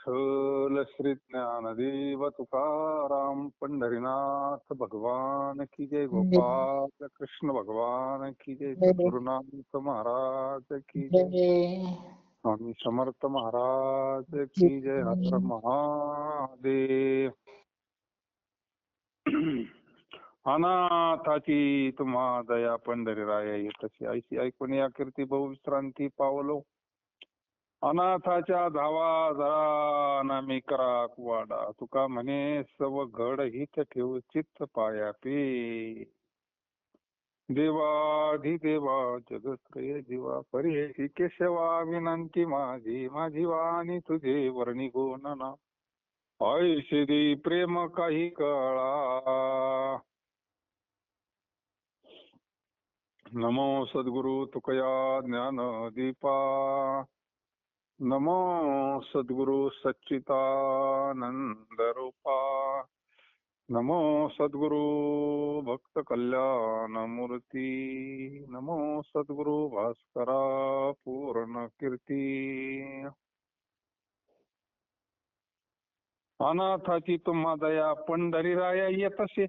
विठ्ठल श्री ज्ञानदेव तुकाराम पंढरीनाथ भगवान की जय. गोपाल कृष्ण भगवान की जय. सद्गुरुनाथ महाराज की जय. स्वामी समर्थ महाराज की जय. हर हर महादेव. अनाथाची तुम्हा दया पंढरीराया येतशी ऐशी ऐकून या कीर्ती बहुविश्रांती पावलो. अनाथाच्या धावा जरा नामी करा वाडा. तुका म्हणे सव घड हित ठेवू चित्त पायापी. देवाधिदेवा जगत्रय जीवा परी केशवा विनंती माझी. माझी वाणी तुझे वर्णी गुणना. ऐशे दे प्रेम काही कळा. नमो सद्गुरु तुकया ज्ञान दीपा. नमो सद्गुरु सच्चिदानंद रूपा. नमो सद्गुरु भक्त कल्याण मूर्ती. नमो सद्गुरु भास्करा पूर्ण कीर्ती. अनाथाची तुम्हा दया पंढरीराया येतसे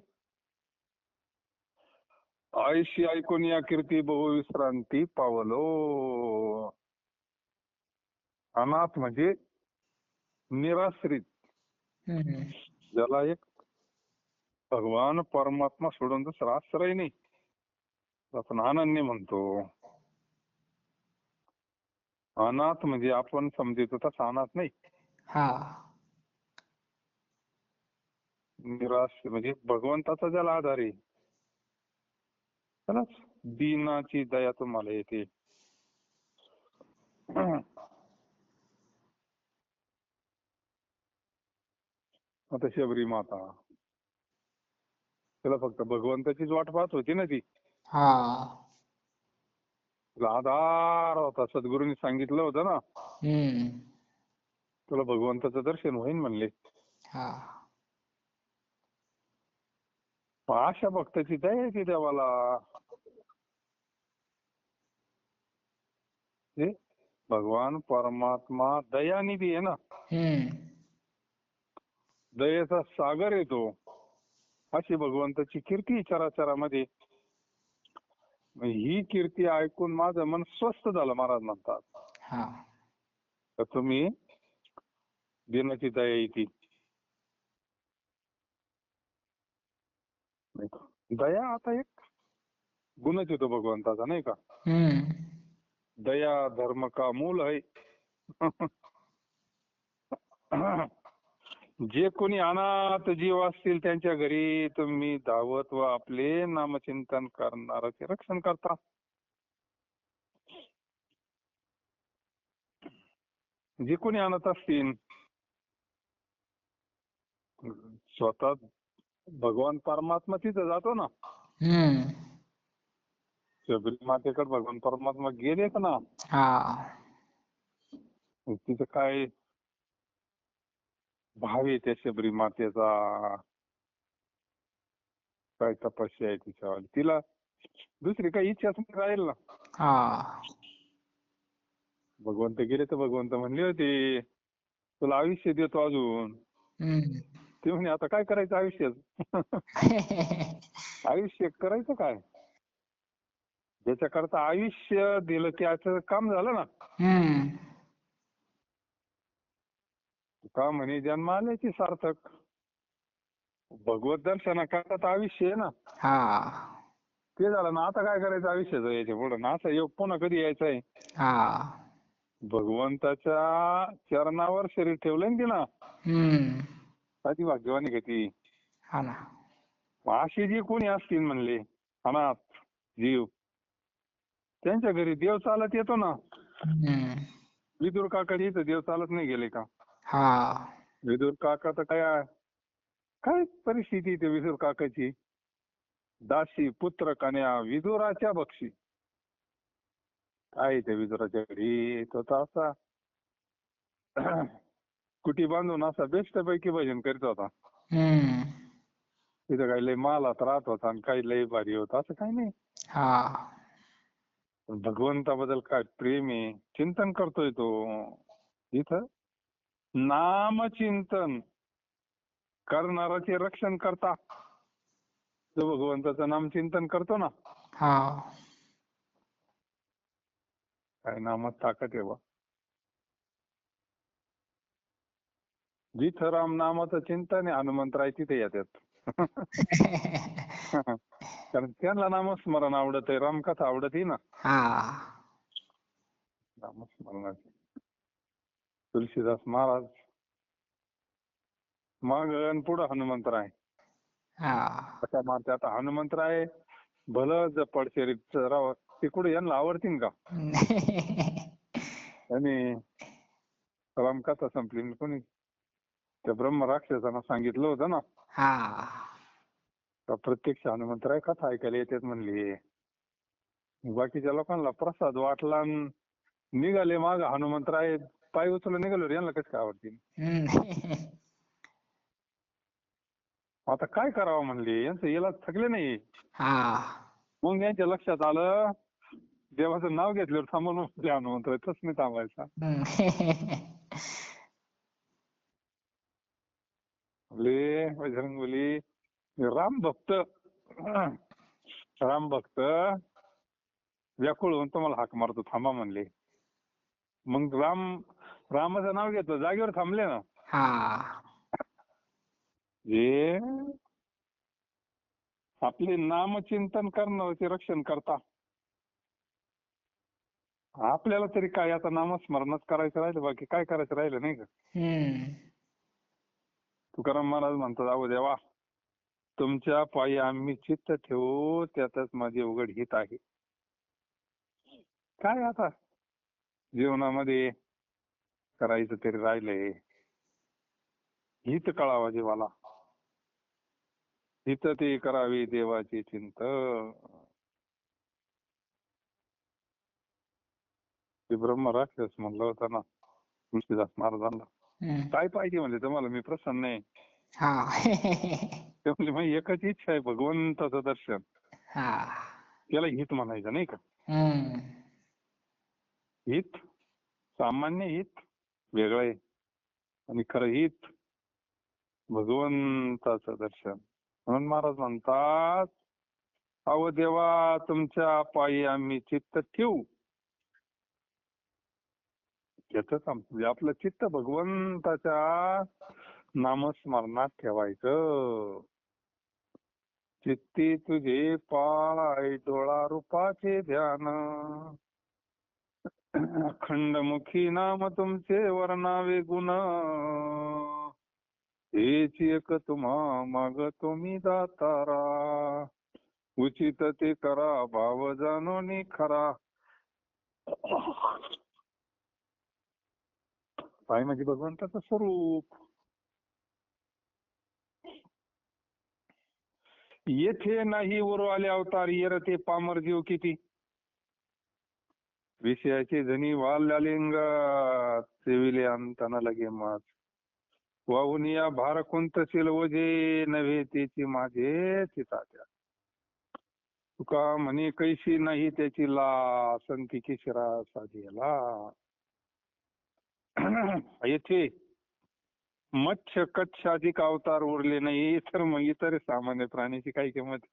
ऐशी ऐकून या कीर्ती बहुविश्रांती पावलो. अनाथ म्हणजे निराश्रित, ज्याला एक भगवान परमात्मा सोडून दुसरा आश्रय नाही, आपण अनन्य म्हणतो. अनाथ म्हणजे आपण समजतो तसा अनाथ नाही. निराश म्हणजे भगवंताचा ज्याला आधार आहे त्यालाच दीनाची दया तुम्हाला येते. आता शबरी माता, त्याला फक्त भगवंताचीच वाट पाहत होती ना ती. तुला आधार होता, सद्गुरूंनी सांगितलं होतं ना तुला भगवंताचं दर्शन होईल म्हणले. अशा भक्ताची दया येते देवाला. भगवान परमात्मा दयानिधी आहे ना, दयेचा सागर येतो. अशी भगवंताची कीर्ती चराचरामध्ये. ही कीर्ती ऐकून माझं मन स्वस्थ झालं. महाराज म्हणतात तर तुम्ही दिनाची दया येते. दया आता एक गुणच येतो भगवंताचा, नाही का. दया धर्म का मूल है. जे कोणी अनाथ जीव असतील त्यांच्या घरी तुम्ही धावत व आपले नामचिंतन करणाराचे रक्षण करता. जे कोणी अनाथ असतील स्वतः भगवान परमात्मा तिथं जातो ना. शबरी मातेकडे भगवान परमात्मा गेलेत ना. तिथं काय भाव आहे त्या शबरी मातेचा, काय तपस्या आहे तिच्यावर. तिला दुसरी काही इच्छाच नाही राहील ना. भगवंत गेले तर भगवंत म्हणले होते तुला आयुष्य देतो अजून. ते म्हणे आता काय करायचं आयुष्यात. आयुष्य करायचं काय, ज्याच्याकरता आयुष्य दिलं त्याचं काम झालं ना. का म्हणे जन्म आल्याची सार्थक. भगवत दर्शनाकरता आयुष्य आहे ना. ते झालं ना. आता काय करायचं आयुष्याचं याच्या पुढे ना. असा योग पुन्हा कधी यायचा आहे. भगवंताच्या चरणावर शरीर ठेवलंय ना तिनं. ती भाग्यवानी घेती. अशी जी कोणी असतील म्हणले अनाथ जीव, त्यांच्या घरी देव चालत येतो ना. विदुर काकाच्या इथं देव चालत नाही गेले का. विदुर काका तर काय परिस्थिती ते विदुर काकाची. दासी पुत्र कन्या विदुराच्या बक्षी. काय ते विदुराच्या घरी तो असा कुटी बांधून असा बेस्ट पैकी भजन करीत होता. तिथं काही लय मालात राहत होता आणि काही लय भारी होता असं काही नाही. भगवंताबद्दल काय प्रेम आहे, चिंतन करतोय तो. इथं नामचिंतन करणाराचे रक्षण करता. जो भगवंताचं नामचिंतन करतो ना, काय नामात ताकद आहे बा. जिथं राम नामाचं चिंतन आहे, हनुमंतराय तिथे येतात. कारण त्यांना नामस्मरण आवडत आहे, रामकथा आवडत आहे ना. नामस्मरणाची तुलसीदास महाराज मग पुढं हनुमंतराय. कशा मारते आता हनुमंतराय भलं जपड शरीफ राव ते कुठे यांना आवडतील का? आणि रामकथा संपली कोणी त्या ब्रह्म राक्षसांना सांगितलं होतं ना, प्रत्यक्ष हनुमंतराय कथा ऐकायला येतात म्हणली. बाकीच्या लोकांना प्रसाद वाटला निघाले माग, हनुमंतराय पाय उचलून निघालो, यांना कसं काय आवडतील. आता काय करावं म्हणले, यांचं इलाज थकले नाही. मग यांच्या लक्षात आलं देवाचं नाव घेतल्यावर थांबून हनुमंतराय तस नाही थांबायचा. बजरंगबली राम भक्त व्याकुळ होऊन तुम्हाला हाक मारतो, थांबा म्हणले. मग रामाचं नाव घेतलं, जागेवर थांबले ना. जे आपले नामचिंतन करणारे रक्षण करता. आपल्याला तरी काय आता नामस्मरणच करायचं राहिलं, बाकी काय करायचं राहिलं नाही का. तुकाराम महाराज म्हणतात, अहो देवा तुमच्या पायी आम्ही चित्त ठेवू, त्यातच माझे उघड हित आहे. काय आता जीवनामध्ये करायचं तरी राहिलंय, हित कळावा जीवाला. हित ते करावे देवाचे चिंत. ते ब्रह्म राक्षस म्हणलं होतं ना तुलसीदास महाराजांना, काय पाहिजे म्हणजे तुम्हाला, मी प्रसन्न आहे. ते म्हणजे माझी एकच इच्छा आहे, भगवंताचं दर्शन. त्याला हित म्हणायचं नाही का. हित सामान्य हित वेगळं आहे, आणि खरं हित भगवंताचं दर्शन. म्हणून महाराज म्हणतात, अहो देवा तुमच्या पायी आम्ही चित्त ठेवू. याच म्हणजे आपलं चित्त भगवंताच्या नामस्मरणात ठेवायचं. चित्ती तुझे पाय डोळा रूपाचे ध्यान, अखंडमुखी नाम तुमचे वर्णावे गुण. हेच एक तुम्हा मागतो मी दातारा, उचित ते करा भाव जाणून खरा. पाय म्हणजे भगवंताचं स्वरूप. येथे नाही उरू आले अवतार, येर ते पामर जीव किती. विषयाचे धनी वाल्यालिंगात, सेविले अंतना लगे मात. वाहून या भार कोणतशील ओझे, नव्हे त्याची माझे चिताच्या. तुका म्हणे कैशी नाही त्याची ला, संती किशिरा साधेला. येथे मत्स्य कच्छ अधिक अवतार उरले नाही, तर मग इतर सामान्य प्राण्याची काही किंमत.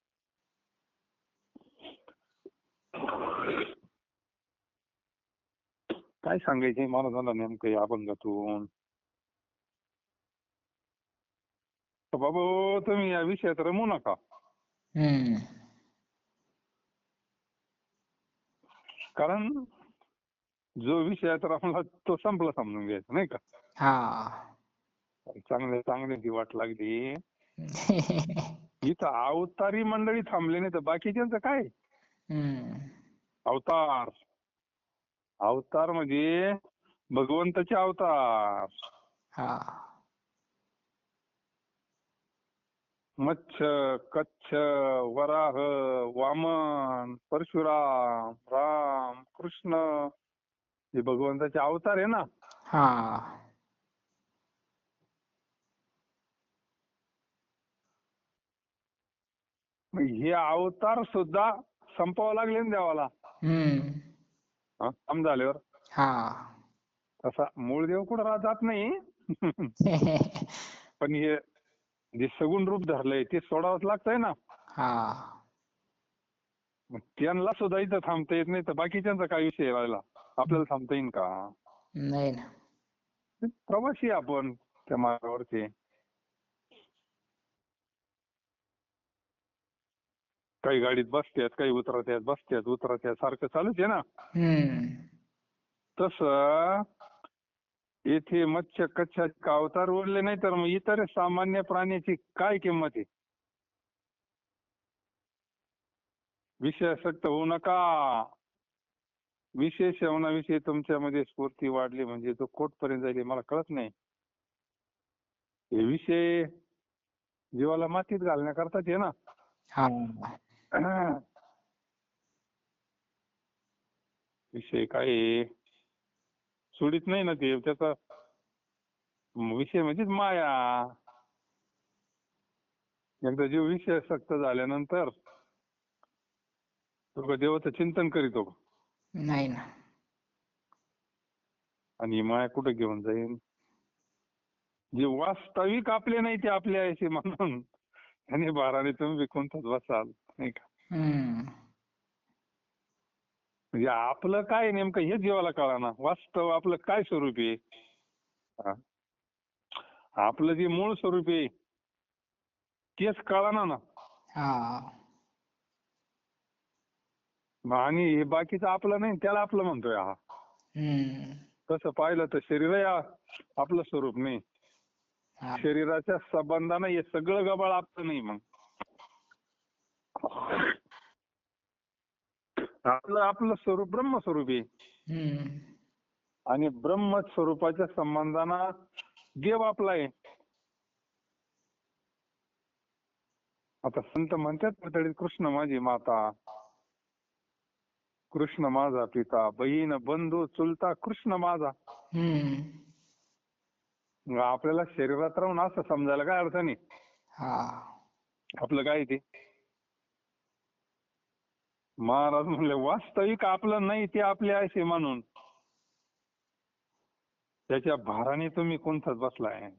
काय सांगायचे महाराजांना नेमकं या अभंगातून. बाबा तुम्ही या विषयात रमू नका. कारण जो विषयात रमला तो संपला समजून घ्यायचा नाही का. चांगल्या चांगल्याची वाट लागली. इथं अवतारी मंडळी थांबले नाही तर बाकीच्यांचं काय. अवतार अवतार म्हणजे भगवंताचे अवतार. मत्स्य कच्छ वराह वामन परशुराम राम कृष्ण हे भगवंताचे अवतार आहे ना. हे अवतार सुद्धा संपावं लागले ना देवाला. काम झाल्यावर तसा मूळ देव कुठं जात नाही, पण हे जे सगुण रूप धरलंय ते सोडावंच लागतंय ना. मग त्यांना सुद्धा इथं थांबता येत नाही तर बाकीच्यांचा काय विषय राहिला? आपल्याला थांबता येईल का? नाही ना. प्रवासी आपण त्या मार्गावरचे. काही गाडीत बसतात, काही उतरत्यात, बसतात उतरत्यात, सारखं चालूच आहे ना. तसं येथे मत्स्य कच्छाचे अवतार उरले नाही तर मग इतर सामान्य प्राण्याची काय किंमत आहे? विषयासक्त होऊ नका. विषय सेवनाविषयी तुमच्यामध्ये स्फूर्ती वाढली म्हणजे तो कोटपर्यंत जाईल मला कळत नाही. हे विषय जीवाला मातीत घालण्याकरताच आहे ना. विषय काय सोडित नाही ना ते. त्याचा विषय म्हणजेच माया. एकदा जीव विषयासक्त झाल्यानंतर तो देवाचं चिंतन करीतो नाही ना. आणि माया कुठे घेऊन जाईल? जे वास्तविक आपले नाही ते आपले आहे म्हणून आणि भाराने तुम्ही कोणताच बसाल नाही का. म्हणजे आपलं काय नेमकं हे जीवाला कळाना. वास्तव आपलं काय स्वरूप आहे? आपलं जे मूळ स्वरूप आहे तेच कळाना ना. आणि हे बाकीचं आपलं नाही त्याला आपलं म्हणतोय हा. तसं पाहिलं तर शरीर आपलं स्वरूप नाही. शरीराच्या संबंधानं हे सगळं गबाळ आपलं नाही. मग आपलं स्वरूप ब्रह्मस्वरूप आहे आणि ब्रह्मस्वरूपाच्या संबंधानं देव आपला आहे. आता संत म्हणतात ना तरी कृष्ण माझी माता, कृष्ण माझा पिता, बहीण बंधू चुलता कृष्ण माझा. आपल्याला शरीरात राहून असं समजायला काय अर्थ नाही. आपलं काय ते महाराज म्हणले वास्तविक आपलं नाही ते आपले आहे म्हणून त्याच्या भाराने तुम्ही कोणताच बसलाय.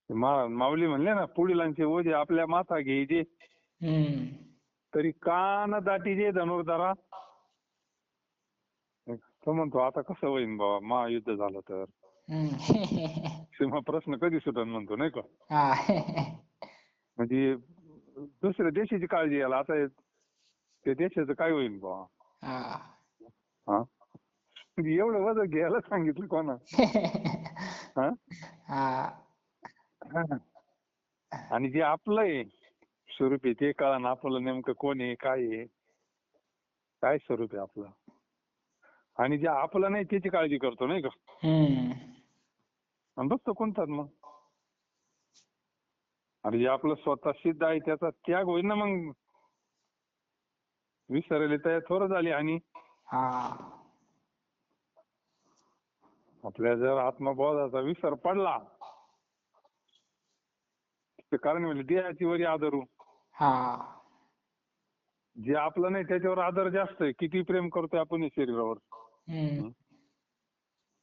माऊली म्हणले ना पुढीलांचे ओझे आपल्या माथा घ्यायचे तरी कान दाटीचे धनुर्धरा. तो म्हणतो आता कसं होईन बाबा महायुद्ध झालं तर सीमा प्रश्न कधी सुटन म्हणतो नाही का. म्हणजे दुसऱ्या देशाची काळजी याला आता त्या देशाचं काय होईल बाबा. एवढं वजन घ्यायला सांगितलं कोणा. आणि जे आपलं आहे स्वरूप आहे ते कळा आपलं नेमकं कोण आहे काय आहे काय स्वरूप आहे आपलं. आणि जे आपलं नाही त्याची काळजी करतो नाही का. आणि बघतो कोणताच मग. आणि जे आपलं स्वतः सिद्ध आहे त्याचा त्याग होईल ना मग. विसरले तर थोडं झाली. आणि आपल्या जर आत्मबोधाचा विसर पडला कारण म्हणजे देहाची वरी आदरू. जे आपलं नाही त्याच्यावर आदर जास्त आहे. किती प्रेम करतोय आपण शरीरावर.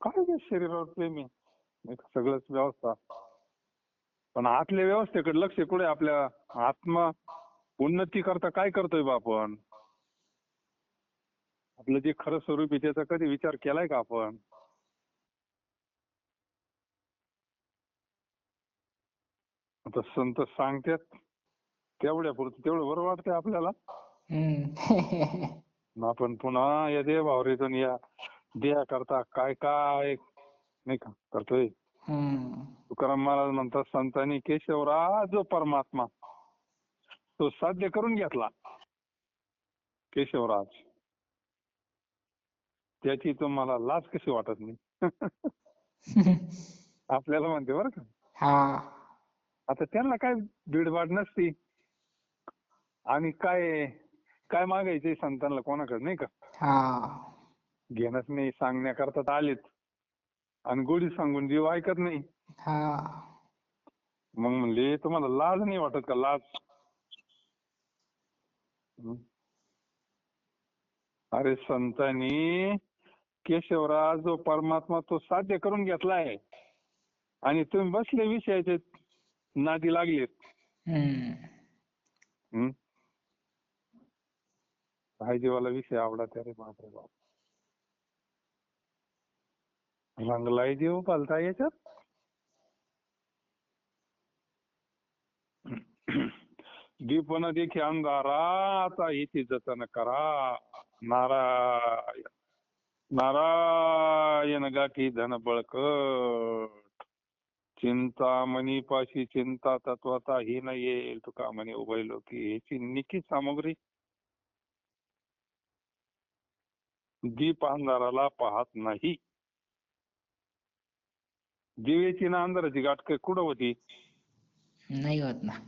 काय शरीरावर प्रेम आहे सगळंच व्यवस्था. पण आतल्या व्यवस्थेकडे लक्ष कुठे आपल्या आत्मा उन्नती करता काय करतोय बा आपण. आपलं जे खरं स्वरूप आहे त्याचा कधी विचार केलाय का आपण. आता संत सांगतात तेवढ्या पुरतं तेवढं बरं वाटतंय आपल्याला. आपण पुन्हा या देवावरीतून या देहा करता काय काय नाही का करतोय. तुकाराम महाराज म्हणतात संतांनी केशवराज जो परमात्मा तो साध्य करून घेतला. केशवराज त्याची तुम्हाला लाज कशी वाटत नाही. आपल्याला म्हणते बरं का. आता त्यांना काय भीडभाड नसती आणि काय काय मागायचे संतांना कोणाकडे नाही का. घेणच नाही सांगण्याकरता आलेत आणि गोडी सांगून जीव ऐकत नाही. मग म्हणले तुम्हाला लाज नाही वाटत का लाज. अरे संतांनी केशवराज जो परमात्मा तो साध्य करून घेतलाय आणि तुम्ही बसले विषयाचे नादी लागलेत. भाई जीवाला विषय आवडत रे बापरे बाप. रंगलाय जीव पालता याच्यात. दीपन देखी अंधारा आता हिची जतन करा. नारायण नारायण गाठी धन बळकट. चिंतामणी पाशी चिंता तत्वता ही न येईल तुका म्हणे उभय लोकी. ह्याची निकी सामग्री. दीप अंधाराला पाहत नाही. दिवेची ना अंधाराची गाठ काही कुठं होती? नाही होत ना.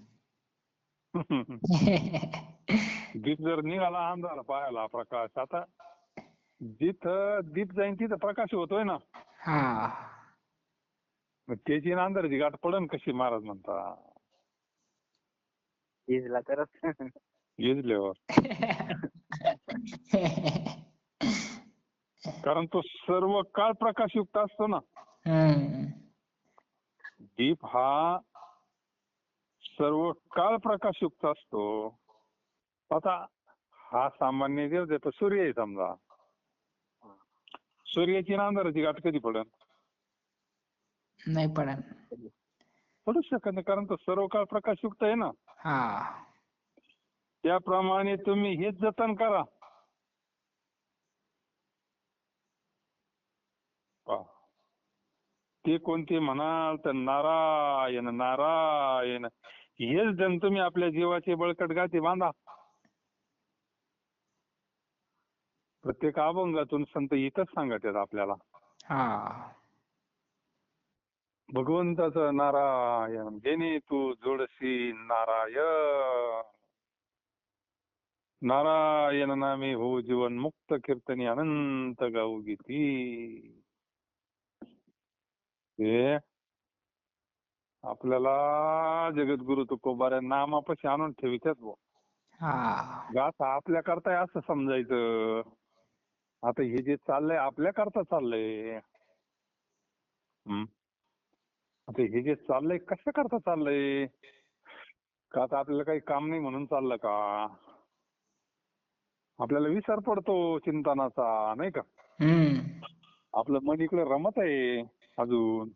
दीप जर निघाला अंधार पाहायला प्रकाश. आता जिथं दीप जाईन तिथं प्रकाश होतोय ना. त्याची अंधाराची गाठ पडन कशी महाराज म्हणता. इजला तरच इजल्यावर. कारण तो सर्व काळ प्रकाशयुक्त असतो ना. दीप हा सर्व काळ प्रकाशयुक्त असतो. आता हा सामान्य दिवस आहे. सूर्य आहे समजा. सूर्याची अंधाराची गाठ कधी पडन? नाही पडन. पडू शकत नाही कारण तो सर्व काळ प्रकाशयुक्त आहे ना. त्याप्रमाणे तुम्ही हेच जतन करा. ते कोणते म्हणाल तर नारायण नारायण हेच जण तुम्ही आपल्या जीवाचे बळकट गाठी बांधा. प्रत्येक अभंगातून संत इथंच सांगत आहेत आपल्याला. भगवंताचं नारायण जेणे तू जोडशी नारायण. नारायण नामे हो जीवन मुक्त कीर्तनी अनंत गाऊ गीती. हे आपल्याला जगद्गुरु तुकोबाऱ्या नामापाशी आणून ठेवितात भाऊ. गाथा आपल्या करताय असं समजायचं. आता हे जे चाललंय आपल्या करता चाललंय. आता हे जे चाललंय कशा करता चाललंय? का आता आपल्याला काही काम नाही म्हणून चाललं का? आपल्याला विसर पडतो चिंतनाचा नाही का. आपलं मन इकडे रमत आहे अजून.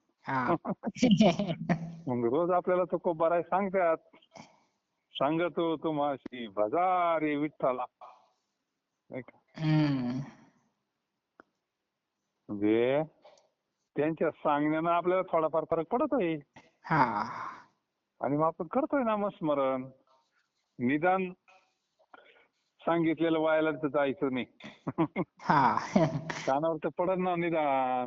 मग रोज आपल्याला तुकोबाराय सांगतात. सांगतो तुम्हाशी भजा रे विठ्ठला नाही का. म्हणजे त्यांच्या सांगण्यानं आपल्याला थोडाफार फरक पडतोय. आणि मग आपण करतोय नामस्मरण. निदान सांगितलेलं वायाला तर जायचं नाही. कानावर तर पडत ना निदान.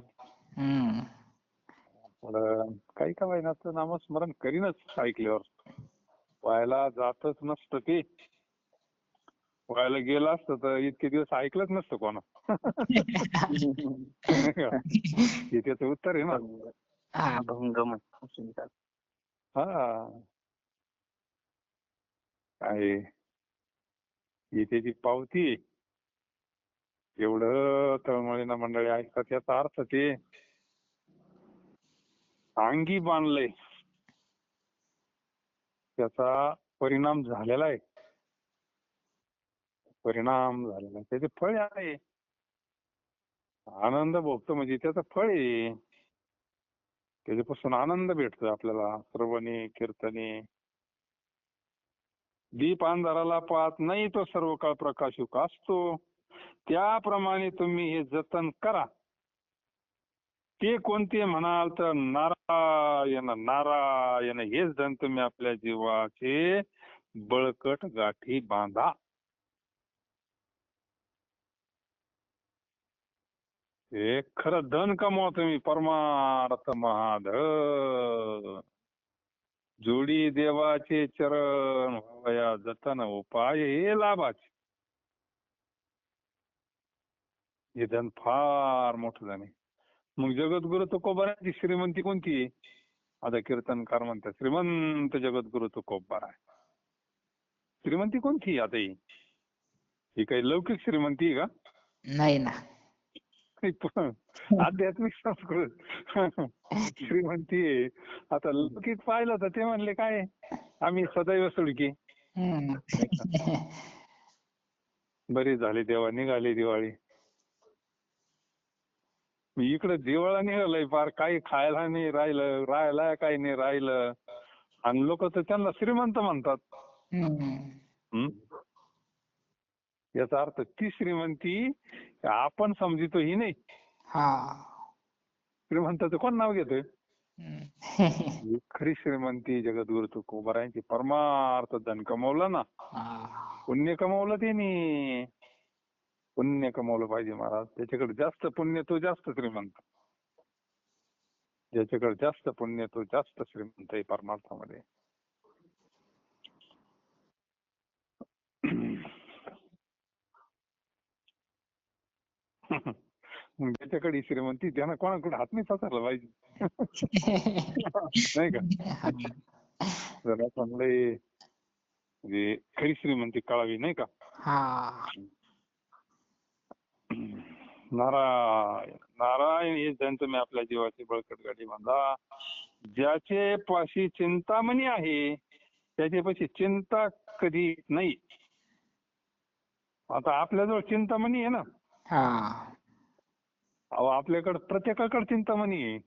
काही का वाईनाचं नामस्मरण करीनच ऐकल्यावर. वायाला जातच नसतं ते. वायाला गेलं असतं तर इतके दिवस ऐकलंच नसतं कोणा. हे त्याचं उत्तर आहे ना. काय ही त्याची पावती. एवढं तळमळीनं मंडळी ऐकतात याचा अर्थ ते अंगी बांधलंय. त्याचा परिणाम झालेला आहे. परिणाम झालेला आहे. त्याचे फळ आहे. आनंद भोगतो म्हणजे त्याचं फळ आहे. त्याच्यापासून आनंद भेटतो आपल्याला श्रवणी कीर्तनी. दीप अंधाराला पाहत नाही तो सर्व काळ प्रकाशयुक्त असतो. त्याप्रमाणे तुम्ही हे जतन करा. ते कोणते म्हणाल तर नारायण नारायण हेच जण तुम्ही आपल्या जीवाचे बळकट गाठी बांधा. हे खरं धन कमवा तुम्ही परमार्थ महाधन. जोडी देवाचे चरण व्हावया जतन उपाय हे लाभाचे. हे धन फार मोठं धन आहे. मग जगद्गुरु तुकोबाराची श्रीमंती कोणती आहे? आता कीर्तनकार म्हणतात श्रीमंत जगद्गुरु तुकोबार आहे. श्रीमंती कोणती आता ही काही लौकिक श्रीमंती आहे का? नाही ना. आध्यात्मिक संस्कृत श्रीमंती आहे. आता लौकिक पाहिलं तर ते म्हणले काय आम्ही सदैव सुडकी. बरी झाली देवा, निघाली दिवाळी. इकडे दिवाळा निघालंय फार, काही खायला नाही राहिलं, राहायला काही नाही राहिलं, आणि लोक तर त्यांना श्रीमंत म्हणतात. याचा अर्थ ती श्रीमंती आपण समजितो ही नाही. श्रीमंताचं कोण नाव घेतोय? खरी श्रीमंती जगद्गुरु तुकोबारायांची परमार्थ धन कमवलं ना, पुण्य कमवलं त्यांनी. पुण्य कमवलं पाहिजे महाराज. त्याच्याकडे जास्त पुण्य तो जास्त श्रीमंत. ज्याच्याकडे जास्त पुण्य तो जास्त श्रीमंत आहे परमार्थामध्ये. ज्याच्याकडे श्रीमंती त्यानं कोणाकडे हात नाही पसरला पाहिजे. नाही का? जरा चांगले खरी श्रीमंती कळावी, नाही का? नारायण नारायण हे जण तुम्ही आपल्या जीवाची बळकट गाडी बांधा. ज्याचे पाशी चिंतामणी आहे त्याच्यापाशी चिंता कधी नाही. आता आपल्याजवळ चिंतामणी आहे ना. अहो आपल्याकडे प्रत्येकाकडे चिंतामणी आहे.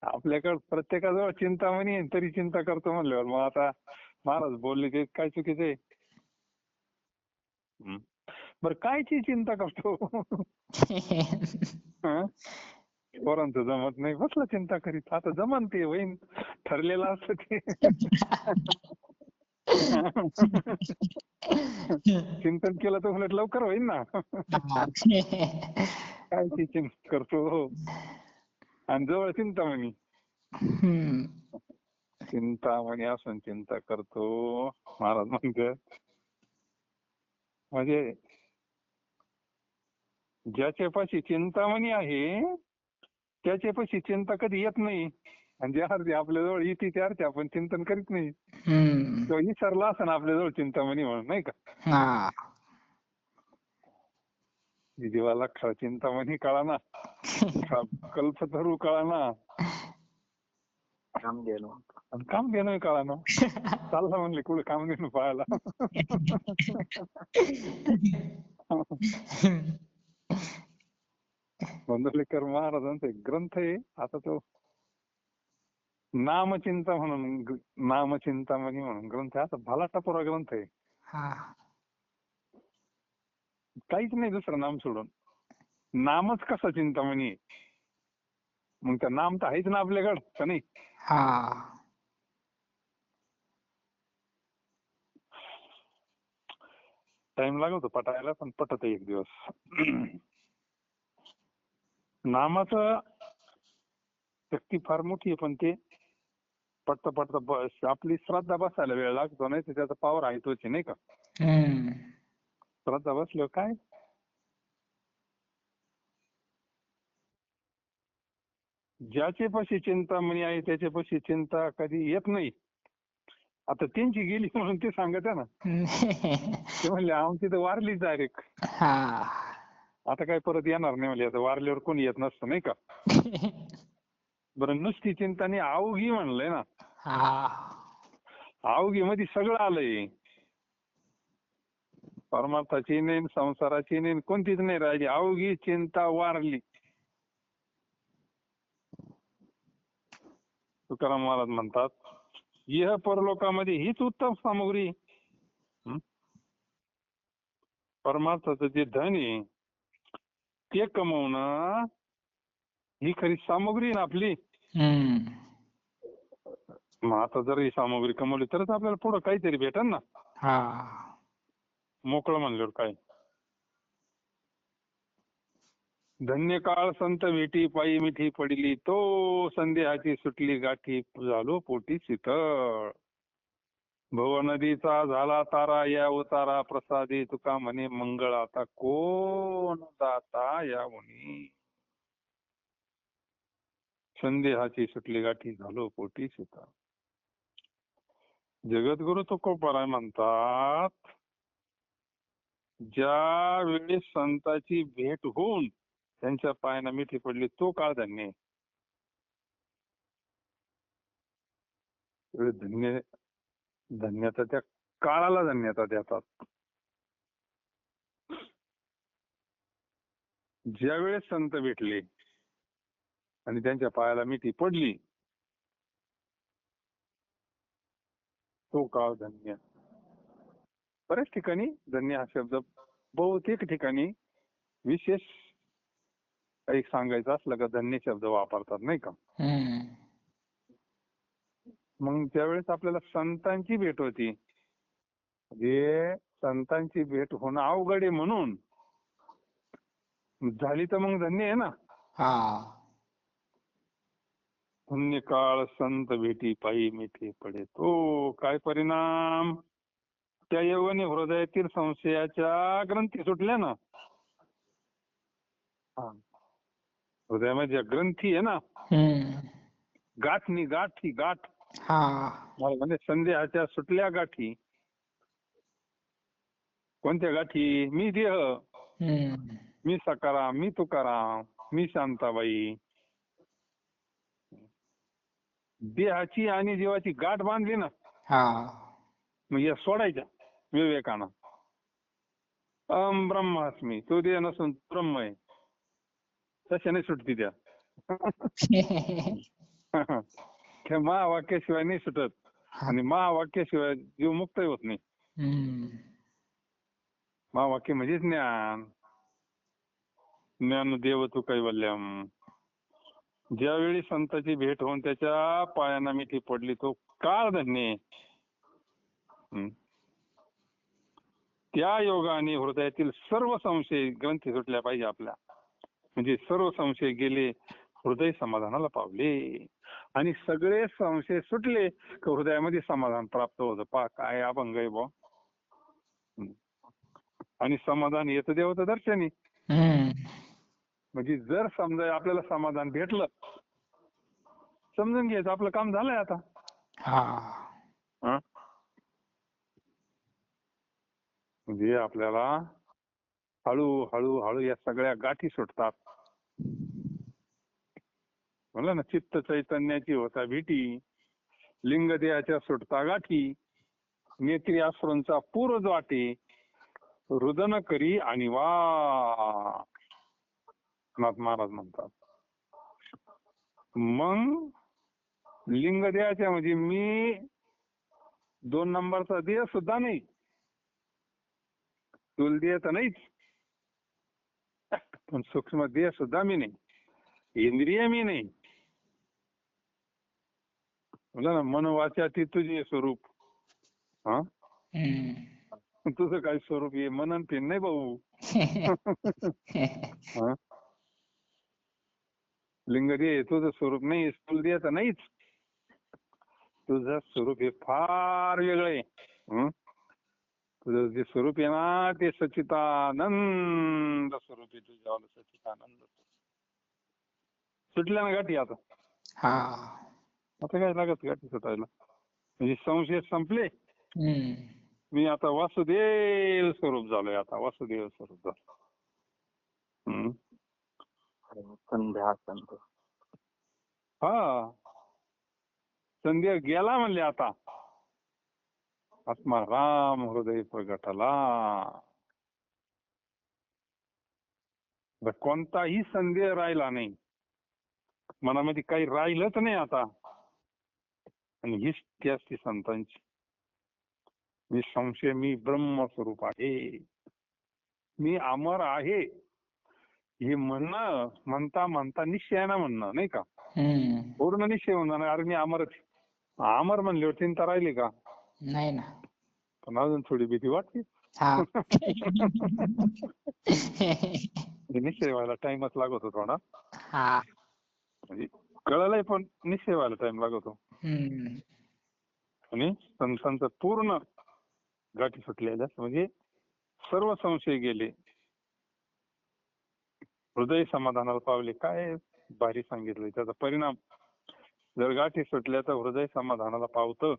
आपल्याकडे प्रत्येकाजवळ चिंतामणी आहे तरी चिंता करतो म्हणल्यावर मग आता महाराज बोलले ते काय चुकीचं आहे? बर कायची चिंता करतो? पोरांचं जमत नाही बसला चिंता करीत. आता जमन ते होईन, ठरलेलं असतं ते. चिंतन केलं तर उलट लवकर होईल ना. कायची चिंता करतो? आणि जवळ चिंतामणी. चिंतामणी असून चिंता करतो महाराज म्हणतात. म्हणजे ज्याच्यापाशी चिंतामणी आहे त्याच्यापाशी चिंता कधी येत नाही. आणि ज्या अर्थी आपल्याजवळ येते त्या अर्थी आपण चिंतन करीत नाही. तो विसरला असं आपल्याजवळ चिंतामणी म्हणून, नाही का? जीवाला चिंतामणी कळा ना, कल्पतरू कळा ना, काम देणं कळा ना. चालला म्हणले कुठे काम देणं पाहायला. बंदुलेकर महाराजांचा एक ग्रंथ आहे, आता तो नामचिंता म्हणून, नामचिंतामणी म्हणून ग्रंथ आहे. आता भलाटापुरा ग्रंथ आहे. काहीच नाही दुसरं नाम सोडून. नामच कसा चिंतामणी. मग त्या नाम तर आहेच ना आपल्याकडं का नाही? टाइम लागतो पटायला, पण पटत एक दिवस. नामाचं शक्ती फार मोठी आहे, पण ते पटता पटता आपली श्रद्धा बसायला वेळ लागतो. नाही तर त्याचा पावर आहे तोच, नाही का? श्रद्धा बसल्यावर काय ज्याच्यापाशी चिंतामणी आहे त्याच्यापाशी चिंता कधी येत नाही. आता त्यांची गेली म्हणून ते सांगत आहे ना. ते म्हणले आमची तर वारलीच डायरेक्ट. आता काय परत येणार नाही म्हणले. आता वारल्यावर कोणी येत नसतं, नाही का? बरं नुसती चिंता नाही, अवघी म्हणलंय ना. अवघी मध्ये सगळं आलंय. परमार्थाची नाही, संसाराची नाही, कोणतीच नाही राहिली. अवघी चिंता वारली. तुकाराम महाराज म्हणतात इह परलोकामध्ये हीच उत्तम सामग्री. परमार्थाचं जे धन आहे ते कमवणं ही खरी सामग्री ना आपली. मग आता जर ही सामग्री कमवली तरच आपल्याला पुढं काहीतरी भेटेल ना. मोकळं म्हणल्यावर काय. धन्य काळ संत भेटी पायी मिठी पडली, तो संदेहाची सुटली गाठी, झालो पोटी शीतळ. भव नदीचा झाला तारा, या उतारा प्रसादी, तुका म्हणे मंगळ आता कोण दाता यावनी. संदेहाची सुटली गाठी, झालो पोटी शीतळ. जगद्गुरु तुकोबाराय म्हणतात ज्या वेळेस संतांची भेट होऊन त्यांच्या पायांना मिठी पडली तो काळ धन्य आहे. धन्य धन्यता त्या काळाला धन्यता देतात. ज्या वेळेस संत भेटले आणि त्यांच्या पायाला मिठी पडली तो काळ धन्य. बऱ्याच ठिकाणी धन्य हा शब्द बहुतेक ठिकाणी विशेष काही सांगायचं असलं का धन्य शब्द वापरतात नाही का. मग त्यावेळेस आपल्याला संतांची भेट होती. म्हणजे संतांची भेट होणं अवघड आहे म्हणून झाली तर मग धन्य आहे ना. धन्य काळ संत भेटी पायी मिठी पडे तो काय परिणाम. त्या योगाने हृदयातील संशयाच्या ग्रंथी सुटल्या ना. हृदयामध्ये ग्रंथी आहे ना, गाठी गाठ म्हणजे संदेहाच्या सुटल्या गाठी. कोणत्या गाठी. मी देह, मी सकाराम, मी तुकाराम, मी शांताबाई. देहाची आणि जीवाची गाठ बांधली ना मग या सोडायच्या विवेकानं. ब्रह्मास्मी, तो देह नसून ब्रह्म आहे. तशाने सुटती त्या. त्या महावाक्याशिवाय नाही सुटत आणि महावाक्याशिवाय जीव मुक्त होत नाही. महावाक्य म्हणजे ज्ञान. ज्ञान देव तू कैवल्यम. ज्यावेळी संतांची भेट होऊन त्याच्या पायांना मिठी पडली तो काळ धन्य. त्या योगाने हृदयातील सर्व संशय ग्रंथी सुटल्या पाहिजे आपल्या. म्हणजे सर्व संशय गेले, हृदय समाधानाला पावले आणि सगळे संशय सुटले की हृदयामध्ये समाधान प्राप्त होतं. पा काय अभंग आहे बुवा. आणि समाधान येतं देवाचं दर्शनी. म्हणजे जर समजा आपल्याला समाधान भेटलं समजून घ्यायचं आपलं काम झालंय आता. म्हणजे आपल्याला हळूहळू हळू या सगळ्या गाठी सुटतात. म्हणलं ना चित्त चैतन्याची होता भेटी, लिंग देहाच्या सुटता गाठी, नेत्री अश्रूंचा पूर्व वाटे, रुदन करी आणि वा नाथ महाराज म्हणतात. मग लिंग देहाच्या म्हणजे मी 2 नंबरचा देह सुद्धा नाही, स्थूल देह तर नाहीच, पण सूक्ष्म देह सुद्धा मी नाही, इंद्रिय मी नाही. ना मन वाचा ती तुझे स्वरूप. तुझं काय स्वरूप आहे मनन पिन नाही भाऊ. लिंग देह तुझं स्वरूप नाही, स्थूल देह तर नाहीच. तुझं स्वरूप हे फार वेगळं आहे. तुझं जे स्वरूप आहे ना ते सच्चिदानंद स्वरूप आहे. तुझ्या सच्चिदानंद सुटल्या ना गाठी आता. आता काय लागत गाठी सुटायला. म्हणजे संशय संपले. मी आता वासुदेव स्वरूप झालोय. आता वासुदेव स्वरूप झालो. संध्या संत संध्या गेला म्हणले आता. आत्मा राम हृदय प्रगटला. कोणताही संदेह राहिला नाही. मनामध्ये काही राहिलंच नाही आता. आणि हीच ती असते संतांची. मी संशय मी ब्रह्मस्वरूप आहे, मी अमर आहे हे म्हणणं म्हणता म्हणता निश्चयानं म्हणणं नाही का. पूर्ण निश्चय म्हणणं अरे मी अमरच. अमर म्हणल्यावर चिंता राहिली का. नाही ना. पण अजून थोडी भीती वाटते. निश्चय व्हायला टाइमच लागतो थोडा. म्हणजे कळलंय पण निश्चय व्हायला टाइम लागतो. आणि संतांचं पूर्ण गाठी सुटलेल्या म्हणजे सर्व संशय गेले, हृदय समाधानाला पावले. काय भारी सांगितलंय. त्याचा परिणाम जर गाठी सुटल्या तर हृदय समाधानाला पावतं.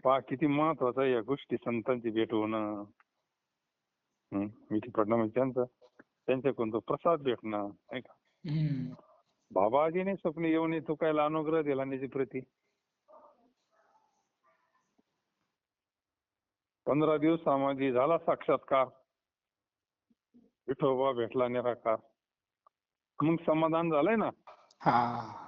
पहा किती महत्वाचं या गोष्टी संतांची भेट होणं. मिठी पडणं म्हणजे त्यांच्याकडून तो प्रसाद भेटणं नाही का. हम्म. बाबाजीने स्वप्न येऊन तो काय अनुग्रह दिला त्याची प्रती. 15 दिवसामध्ये झाला साक्षात्कार. विठोबा भेटला निराकार. मग समाधान झालंय ना. हा.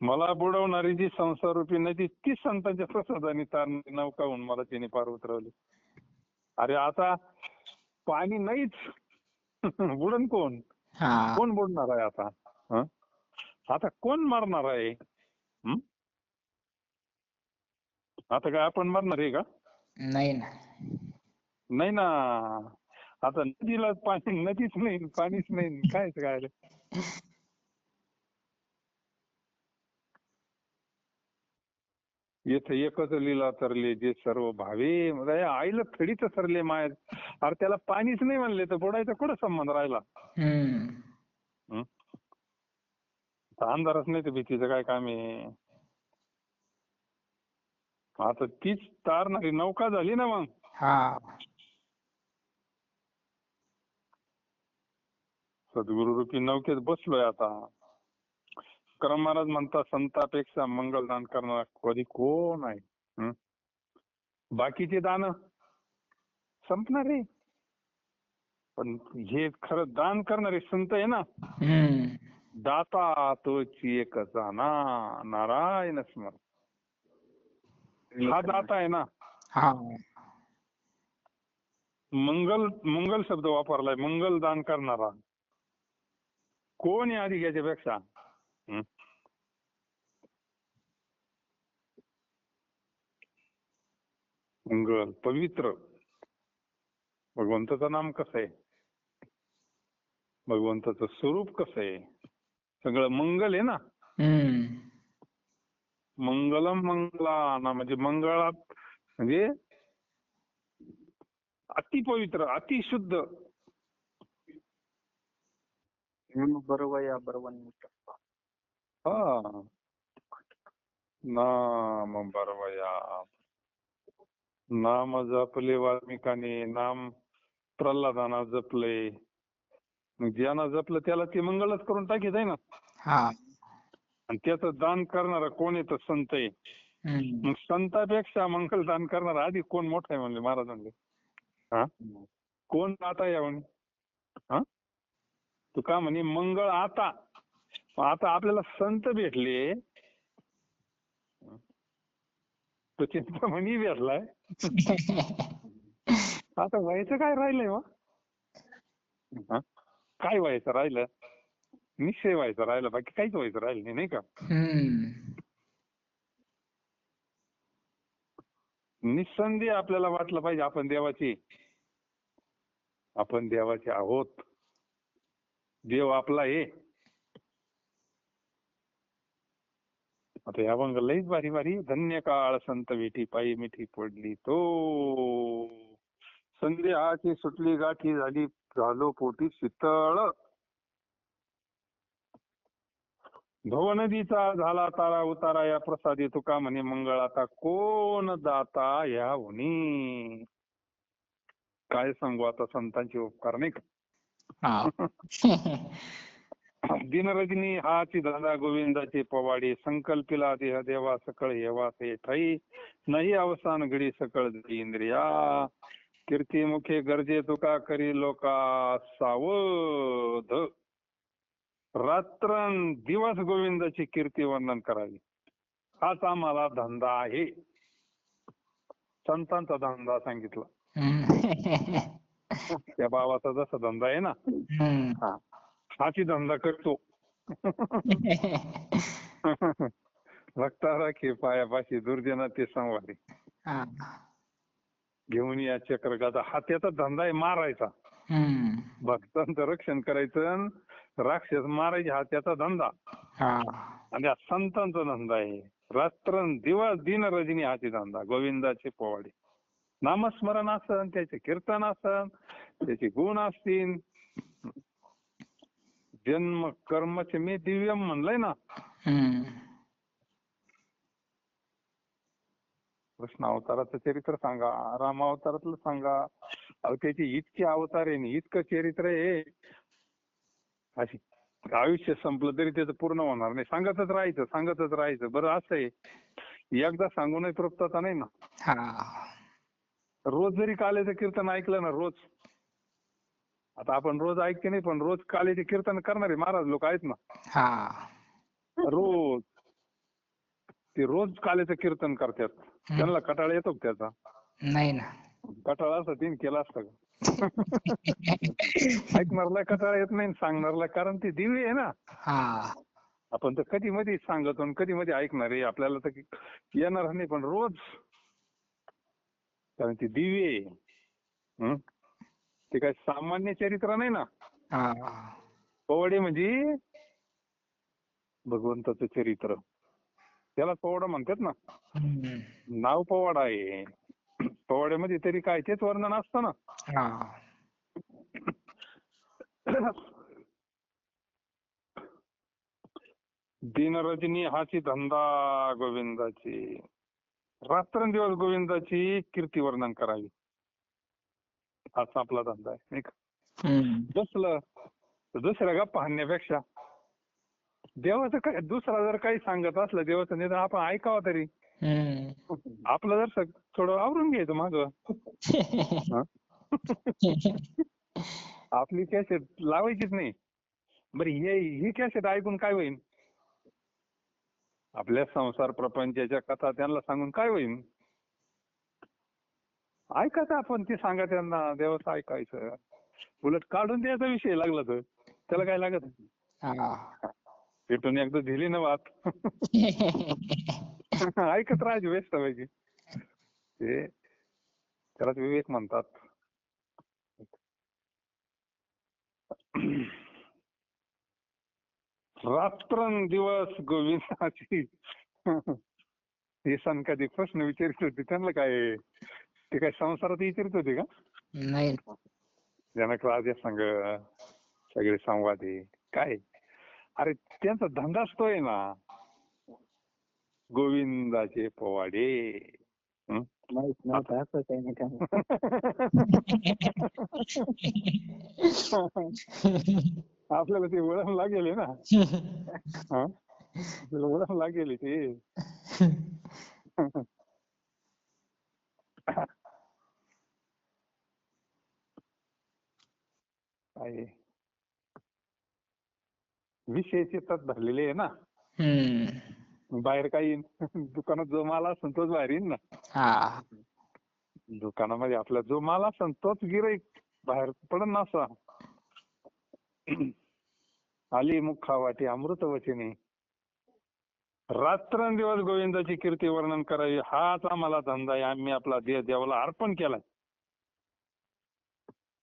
मला बुडवणारी जी संसार रूपी नदी तीच संतांच्या प्रसादाने तारणारी नौका होऊन मला तिने पार उतरवली. अरे आता पाणी नाहीच. बुडन कोण? हा. कोण बुडणार आहे आता? हं? आता कोण मरणार आहे? आता काय आपण मरणार आहे का? नाही ना. नाही ना. आता नदीला पाणी, नदीच नाही, पाणीच नाही, काय काय रे? येथे एकच लीला तरले जे सर्व भावे. म्हणजे आईला थडीच सरले माय. अरे त्याला पाणीच नाही म्हणले तर बुडायचा कुठं संबंध राहिला? हं? अंधारच नाही तर भीतीचं काय काम आहे? आता तीच तारणारी नौका झाली ना मग. हा. सद्गुरु रूपी नौकेत बसलोय आता. करम महाराज म्हणतात संतापेक्षा मंगलदान करणारा कधी कोण आहे? हं? बाकीचे दान संपणार आहे, पण हे खरं दान करणारे संत आहे ना. दाता तोची एक जाना नारायण स्मर. हा दाता आहे ना. हा. मंगल मंगल शब्द वापरलाय. मंगल दान करणारा कोण आहे आधी याच्यापेक्षा? मंगल पवित्र. भगवंताचं नाम कसं आहे? भगवंताचं स्वरूप कसं आहे? सगळं मंगल आहे ना. मंगलम मंगलाना म्हणजे मंगळात म्हणजे अति पवित्र, अति शुद्ध. बरोवया बरवन्नित. हा. नाम बरवया. नाम जपले वाल्मिकाने, नाम प्रल्हादाना जपले. मग ज्यानं जपलं त्याला ते मंगलच करून टाकीत आहे ना. आणि त्याचं दान करणारा कोण आहे तर संत आहे. मग संतापेक्षा मंगल दान करणारा आधी कोण मोठा आहे म्हणले महाराज म्हणले. हा, कोण आता या म्हणे. हा, तू का म्हणे मंगळ आता. आता आपल्याला संत भेटले तो चिंतामणी भेटलाय. आता व्हायचं काय राहिलंय वा? काय व्हायचं राहिलं? निश्चय व्हायचं राहिलं, बाकी काहीच व्हायचं राहिलं नाही का. निसंदेह आपल्याला वाटलं पाहिजे आपण देवाचे आहोत. देव आपला आहे. आता या अभंग लईच भारी भारी. धन्य काळ संत भेटी पायी मिठी पडली तो. संध्याची सुटली गाठी झाली झालो पोटी शीतळ. भवनदीचा झाला तारा उतारा या प्रसादी तुका म्हणे मंगळ आता कोण दाता या उनी. काय सांगू आता संतांचे उपकार नाही का. दिनरजनी हाची धंदा गोविंदाची पवाडी. संकल्पिला देह देवा सकळ येवा ते ठाई. नाही अवसान घडी सकळ इंद्रिया. कीर्तिमुखे गरजे तुका करी लोका सावध. रात्रं दिवस गोविंदाची कीर्ती वर्णन करावी हाच आम्हाला धंदा आहे. संतांचा धंदा सांगितला. त्या बाबाचा जसा धंदा आहे ना हाची धंदा करतो. भक्ता राखी पायापाशी दुर्जना ते संवादी. घेऊन या चक्र गदा. हा त्याचा धंदा आहे मारायचा. भक्तांचं रक्षण करायचं, राक्षस मारायचे हा त्याचा धंदा. आणि हा संतांचा धंदा आहे. रात्रं दिवस दिन रजनी हाची धंदा गोविंदाची पोवाडी. नामस्मरण असन, त्याचे कीर्तन असन, त्याचे गुण असतील, जन्म कर्मचे मी दिव्यम म्हणलंय ना. कृष्ण अवताराचं चरित्र सांगा, राम अवतारातलं सांगा. अहो त्याची इतकी अवतार आहे आणि इतकं चरित्र आहे, अशी आयुष्य संपलं तरी त्याचं पूर्ण होणार नाही. सांगतच राहायचं. बरं असं आहे, एकदा सांगूनही तृप्तता नाही ना. रोज जरी काल्याचं कीर्तन ऐकलं ना, रोज, आता आपण रोज ऐकते नाही पण रोज काल्याचे कीर्तन करणारे महाराज लोक आहेत ना, रोज ते रोज काल्याचं कीर्तन करतात. त्यांना कटाळा येतो का त्याचा? नाही ना. कटाळा असं तीन केला असतं का? ऐकणारला कटाळा येत नाही, सांगणारला, कारण ते दिव्य आहे ना. आपण तर कधी मध्ये सांगतो आणि कधी मध्ये ऐकणार आहे, आपल्याला तर येणार नाही, पण रोज, कारण ते दिव्य आहे. ते काय सामान्य चरित्र नाही ना. पोवाडे म्हणजे भगवंताचं चरित्र, त्याला पोवाडा म्हणतात ना. नाव पोवाडा आहे, पोवाड्यामध्ये तरी काय तेच वर्णन असतं ना. दिन रजनी हाची धंदा गोविंदाची, रात्रंदिवस गोविंदाची कीर्ती वर्णन करावी, हाच आपला धंदा आहे, नाही का? बसलं दुसऱ्या गप्पा हाणण्यापेक्षा देवाचं काय, दुसरा जर काही सांगत असलं देवाचं निदान आपण ऐकावं तरी. आपलं जर थोडं आवरून घ्यायचं मागं. आपली कॅसेट लावायचीच नाही. बरं ही कॅसेट ऐकून काय होईल? आपल्या संसार प्रपंचाच्या कथा त्यांना सांगून काय होईल? ऐकायचं आपण, ते सांगा त्यांना, देवाचं ऐकायचं. उलट काढून द्यायचा विषय लागला तर त्याला काय लागत. भेटून एकदा दिली ना वाट, ऐकत राहायची बेस्ट पाहिजे. ते त्यालाच विवेक म्हणतात. रात्रंदिवस गोविंदाची, हे कधी प्रश्न विचारित होते त्यांना, काय ते काय संसारात विचारित होते का? नाही. जनक राजा संघ सगळे संवाद काय, अरे त्यांचा धंदाच तो आहे ना, गोविंदाचे पोवाडे. आपल्याला ते वळण लागेल ना, आपल्याला वळण लागेल ते. काय विषय चित्तात भरलेले आहे ना. बाहेर काही दुकानात जो माल असेल तोच बाहेर येईल ना. दुकानामध्ये आपला जो माल असेल तोच गिराईक बाहेर पडन ना. असा आली मुखा वाटी अमृत वचने, रात्रंदिवस गोविंदाची कीर्ती वर्णन करावी, हाच आम्हाला धंदा आहे. आम्ही आपला देवाला अर्पण केलाय.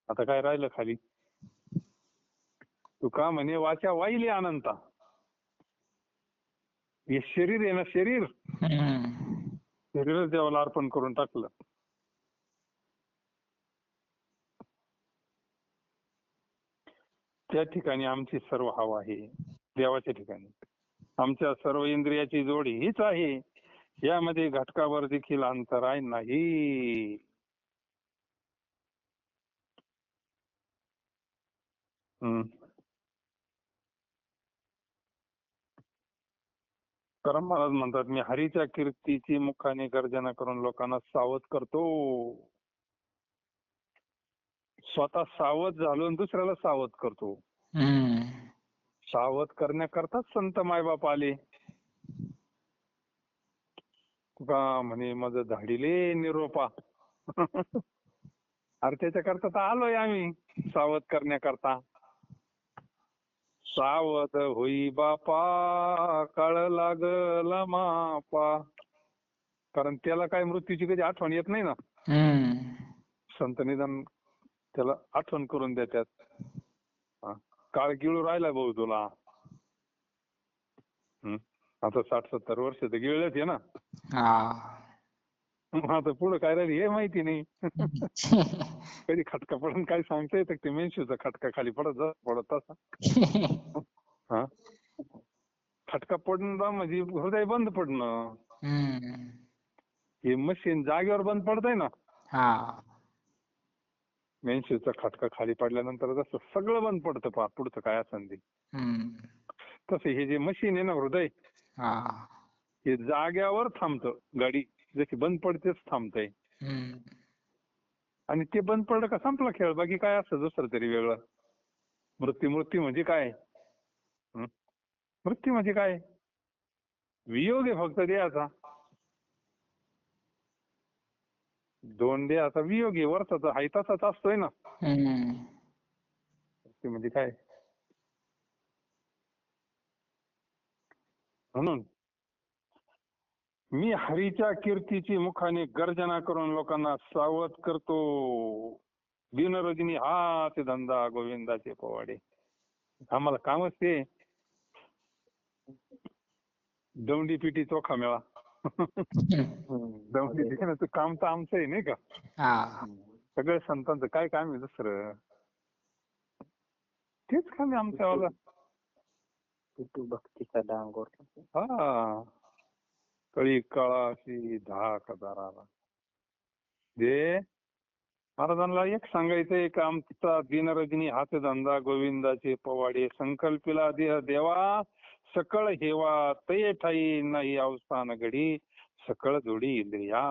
आता काय राहिलं खाली? तुका म्हणे वाचा वाईले अनंता. हे शरीर आहे ना, शरीरच देवाला अर्पण करून टाकलं. त्या ठिकाणी आमची सर्व हवा आहे, देवाच्या ठिकाणी आमच्या सर्व इंद्रियाची जोड हीच आहे. यामध्ये घटकावर देखील अंतराय नाही. करम महाराज म्हणतात, मी हरीच्या कीर्तीची मुखाने गर्जना करून लोकांना सावध करतो. स्वतः सावध झालो आणि दुसऱ्याला सावध करतो. सावध करण्याकरताच संत मायबाप आले. तुका म्हणे माझं धाडिले निरोपा. अरे त्याच्याकरता तर आलोय आम्ही, सावध करण्याकरता. सावध होई बापा काळ लागला मापा. कारण त्याला काय मृत्यूची कधी आठवण येत नाही ना. संत निदान त्याला आठवण करून देतात. काळ गिळू राहिला भाऊ तुला. आता 60-70 वर्ष तर गिळलेच आहे ना. मग आता पुढं काय राहील हे माहिती नाही. कधी खटका पडून काय सांगता येतं ते मेन्शूचा खटका खाली पडत तसा. हा खटका पडणं म्हणजे हृदय बंद पडणं. हे मशीन जागेवर बंद पडतंय ना. मेन्शूचा खटका खाली पडल्यानंतर जसं सगळं बंद पडतं पहा पुढचं काय असेल ते. तसं हे जे मशीन आहे ना हृदय हे जाग्यावर थांबतं. गाडी जशी बंद पडतेच थांबतंय. आणि ते बंद पडलं का संपला खेळ. बाकी काय असतं दुसरं तरी वेगळं. मृत्यू म्हणजे काय? मृत्यू म्हणजे काय? वियोग आहे फक्त देहाचा. 2 देहाचा वियोग आहे. वरचा हाय तसाच असतोय ना. मृत्यू म्हणजे काय? म्हणून मी हरीच्या कीर्तीची मुखाने गर्जना करून लोकांना सावध करतो. दिनरजनी हाच धंदा गोविंदाचे पोवाडे. आम्हाला कामच ते दौंडी पिटी चोखा मेळा. दौंडी देण्याचं काम तर आमचं आहे नाही का. सगळ्या संतांचं काय काम आहे दुसरं. तेच काम आहे आमच्यावाला. भक्तीचा डांगोर. हा कळी काळाशी धाक दाराला. जे महाराजांना एक सांगायचंय का आमचा दिनरजनी हाच धंदा गोविंदाचे पवाडे. संकल्पिला देह देवा सकळ हेवा तये ठाई नाही अवसान घडी. सकळ जोडी इंद्रिया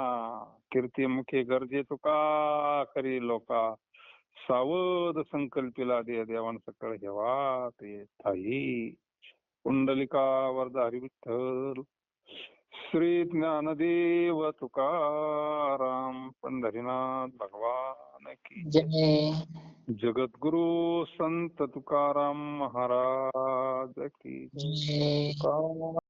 कीर्ती मुखे गरजे तुका करी लोका. सावध संकल्पिला देह देवान सकळ हेवा तये ठाई. कुंडलिका वरदा हरी विठ्ठल. श्री ज्ञानदेव तुकाराम पंढरीनाथ भगवान की जय. जगद्गुरु संत तुकाराम महाराज की जय.